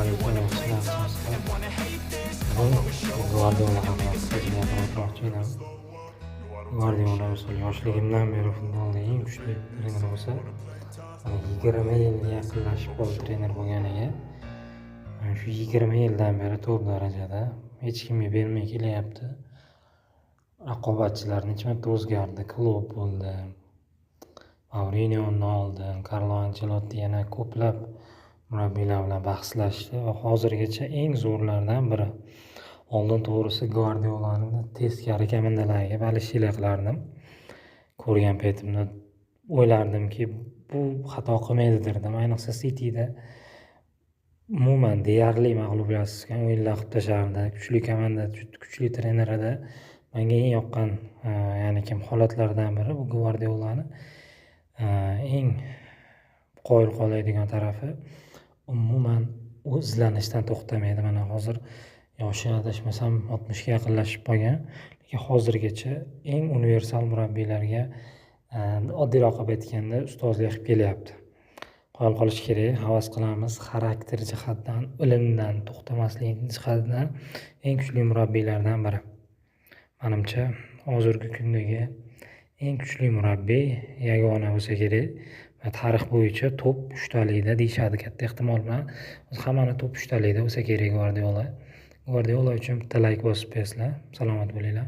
alaykum, yaxshilar. Bugun Guardiola haqida sizga gapirmoqchi edim. Guardiola misol yoshligimdan beri futbolda eng kuchli trener bo'lsa, 20 yilga yaqinlashib qoldi trener bo'lganiga. Shu 20 yildan beri top darajada hech kimga bermay kelyapti. Raqobatchilar necha marta o'zgardi, Klopp bo'ldi, Mourinyo'ni oldi, Carlo Ancelotti, yana ko'plab murabbiylar bilan bahslashdi va hozirgacha eng zo'rlardan biri. Oldin to'g'risi Guardiolani teskari komandalariga balishchilik qilardim. Ko'rgan paytimda o'ylardimki, bu xato qilmaydi derdim. Ayniqsa City'da umuman deyarli mag'lubiyatsiz o'yinlar qilib tashardi. Kuchli komanda, kuchli trenerida menga eng yoqqan ya'ni holatlardan biri bu Guardiolani eng qoyil qoladigan tarafi umuman izlanishdan to'xtamaydi. Mana hozir yoshi adashmasam 60 ga yaqinlashib qolgan, lekin hozirgacha eng universal murabbiylarga oddiyroq qilib aytganda ustozlik qilib kelyapti. Qoyil qolish kerak, havas qilamiz. Xarakter jihatdan, ilmdan, to'xtamaslik jihatidan eng kuchli murabbiylardan biri. Menimcha hozirgi kundagi eng kuchli murabbiy yagona bo'lsa kerak. Tarix bo'yicha top 3talikda deyishadi, katta ehtimol bilan hammani top 3talikda bo'lsa kerak Guardiola uchun bitta layk bosib qo'yasizlar. Salomat bo'linglar.